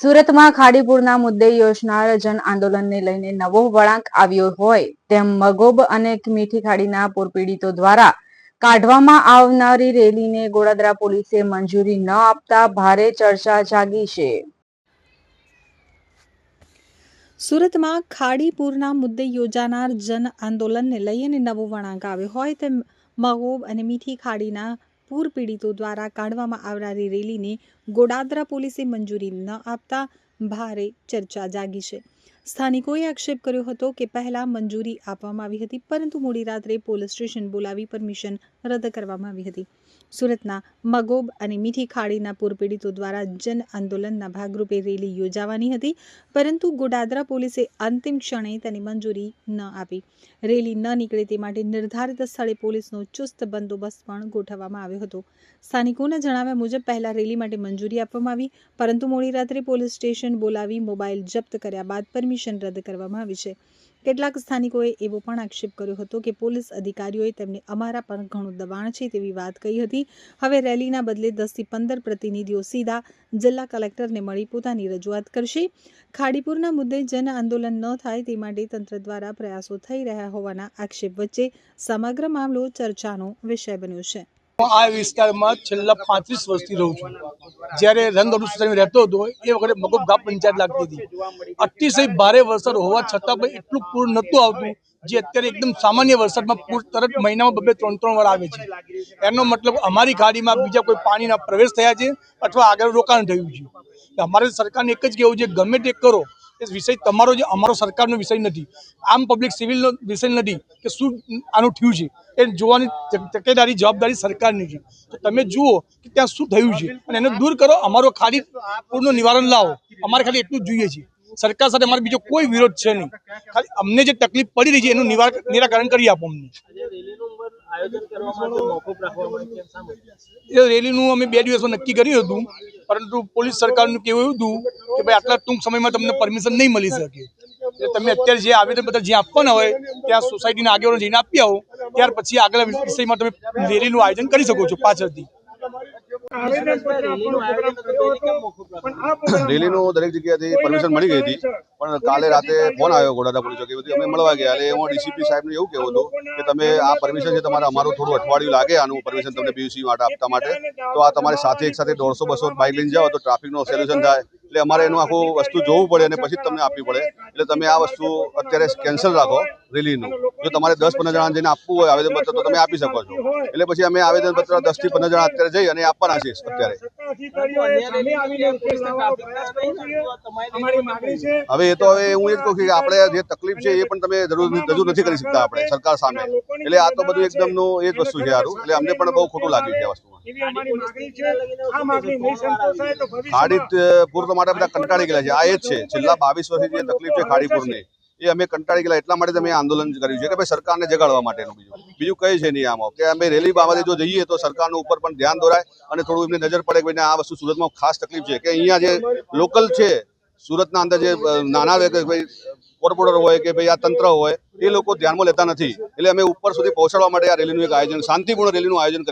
સુરતમાં ખાડીપુરના મુદ્દે યોજનાર જન આંદોલનને લઈને નવો વળાંક આવ્યો હોય તેમ મગોબ અને મીઠી ખાડીના પૂરપીડિતો દ્વારા કાઢવામાં આવનારી રેલીને ગોળાદરા પોલીસે મંજૂરી ન આપતા ભારે ચર્ચા જાગી છે। સુરતમાં ખાડીપુરના મુદ્દે યોજાનાર જન આંદોલનને લઈને નવો વળાંક આવ્યો હોય તેમ મગોબ અને મીઠી ખાડીના પૂર પીડિતો દ્વારા કાઢવામાં આવનારી રેલીને ગોળાદરા પોલીસે મંજૂરી ન આપતા ભારે ચર્ચા જાગી છે। સ્થાનિકોએ આક્ષેપ કર્યો હતો કે પહેલા મંજૂરી આપવામાં આવી હતી, પરંતુ મોડી રાત્રે પોલીસ સ્ટેશન બોલાવી પરમિશન રદ કરવામાં આવી હતી। સુરતના મગોબ અને મીઠી ખાડીના પૂરપીડિતો દ્વારા જન આંદોલનના ભાગરૂપે રેલી યોજાવાની હતી, પરંતુ ગોળાદરા પોલીસે અંતિમ ક્ષણે તેની મંજૂરી ન આપી। રેલી ન નીકળે તે માટે નિર્ધારિત સ્થળે પોલીસનો ચુસ્ત બંદોબસ્ત પણ ગોઠવવામાં આવ્યો હતો। સ્થાનિકોના જણાવ્યા મુજબ પહેલા રેલી માટે મંજૂરી આપવામાં આવી, પરંતુ મોડી રાત્રે પોલીસ સ્ટેશન બોલાવી મોબાઈલ જપ્ત કર્યા બાદ પરમિશન રદ કરવામાં આવી છે। કેટલાક સ્થાનિકોએ એવો પણ આક્ષેપ કર્યો હતો કે પોલીસ અધિકારીઓએ તેમને અમારા પર ઘણું દબાણ છે તેવી વાત કહી હતી। હવે રેલીના બદલે 10 થી 15 પ્રતિનિધિઓ સીધા જિલ્લા કલેક્ટરને મળી પોતાની રજૂઆત કરશે। ખાડીપુરના મુદ્દે જન આંદોલન ન થાય તે માટે તંત્ર દ્વારા પ્રયાસો થઈ રહ્યા હોવાના આક્ષેપ વચ્ચે સમગ્ર મામલો ચર્ચાનો વિષય બન્યો છે। આ વિસ્તારમાં છેલ્લા 35 વર્ષથી રહું છું। જ્યારે રંગોડુ સોસાયટીમાં રહેતો હતો એ વખતે મગોબ ગામ પંચાયત લાગતી હતી। અતિશય ભારે વરસાદ હોવા છતાં પણ એટલું પૂર નહોતું આવતું જે અત્યારે એકદમ સામાન્ય વરસાદમાં પૂર તરત મહિનામાં 2-3 વાર આવે છે। એનો મતલબ અમારી ખાડીમાં બીજા કોઈ પાણીના પ્રવેશ થયા છે અથવા આગળ રોકાણ થયું છે। અમારે સરકારને એક જ કહેવું છે, ગમે તે કરો, એ વિષય તમારો જે અમારો સરકારનો વિષય નથી, આમ પબ્લિક સિવિલનો વિષય નથી કે શું આનું થયું છે એ જોવાની તકેદારી જવાબદારી સરકારની છે। તો તમે જુઓ કે ત્યાં શું થયું છે અને એને દૂર કરો, અમારો ખાડી પૂરનું નિવારણ લાવો, અમારે ખાલી એટલું જ જોઈએ છે। સરકાર સાથે અમારો બીજો કોઈ વિરોધ છે નહીં, ખાલી અમને જે તકલીફ પડી રહી છે એનું નિરાકરણ કરી આપો અમને। એ રેલીનું અમે 2 દિવસમાં નક્કી કર્યું હતું, પરંતુ પોલીસ સરકારનું કહેવું એવું હતું કે ભાઈ આટલા ટૂંક સમયમાં તમને પરમિશન નહીં મળી શકે, એટલે તમે અત્યારે જે આવેદનપત્ર જે આપવાના હોય ત્યાં સોસાયટીના આગેવાનો જઈને આપી આવો, ત્યાર પછી આગળ વિષયમાં તમે રેલીનું આયોજન કરી શકો છો પાછળથી। રેલીનું દરેક જગ્યાએથી પરમિશન મળી ગઈ હતી, પણ કાલે રાતે ફોન આવ્યો ગોળાદરા પોલીસ ચોકી, અમે મળવા ગયા એટલે એમાં ડીસીપી સાહેબને એવું કહેવું હતું કે તમે આ પરમિશન છે તમારે અમારું થોડું અઠવાડિયું લાગે આનું પરમિશન તમને બીયુસી માટે આપવા માટે, તો આ તમારે સાથે એક સાથે 150-200 બાઇક લઈને જાઓ તો ટ્રાફિકનો સોલ્યુશન થાય, એટલે અમારે એનું આખું વસ્તુ જોવું પડે અને પછી જ તમને આપવી પડે, એટલે તમે આ વસ્તુ અત્યારે કેન્સલ રાખો રેલીનું। જો તમારે 10-15 જણા જઈને આપવું હોય આવેદનપત્ર તો તમે આપી શકો છો, એટલે પછી અમે આવેદનપત્ર 10 થી 15 જણા અત્યારે જઈ અને આપવાના છીએ અત્યારે। હવે એ તો હવે હું એ જ કહું કે આપણે જે તકલીફ છે એ પણ તમે રજૂ નથી કરી શકતા આપણે સરકાર સામે, એટલે આ તો બધું એકદમનું એ જ વસ્તુ છે સારું, એટલે અમને પણ બહુ ખોટું લાગ્યું છે આ વસ્તુમાં। ખાડી પૂર તો માટે બધા કંટાળી ગયેલા છે, આ એ જ છે છેલ્લા 22 વર્ષથી જે તકલીફ છે ખાડીપુરની એ અમે કંટાળી ગયેલા, એટલા માટે અમે આંદોલન કર્યું છે કે ભાઈ સરકારને જગાડવા માટેનું, બીજું કઈ છે નહીં આમાં, કે અમે રેલી બાબતે જો જઈએ તો સરકારનું ઉપર પણ ધ્યાન દોરાય અને થોડું એમને નજર પડે કે ભાઈ આ વસ્તુ સુરતમાં ખાસ તકલીફ છે, કે અહીંયા જે લોકલ છે સુરતના અંદર જે નાના ભાઈ કોર્પોરેટર હોય કે ભાઈ આ તંત્ર હોય એ લોકો ધ્યાનમાં લેતા નથી, એટલે અમે ઉપર સુધી પહોંચાડવા માટે આ રેલીનું એક આયોજન, શાંતિપૂર્ણ રેલીનું આયોજન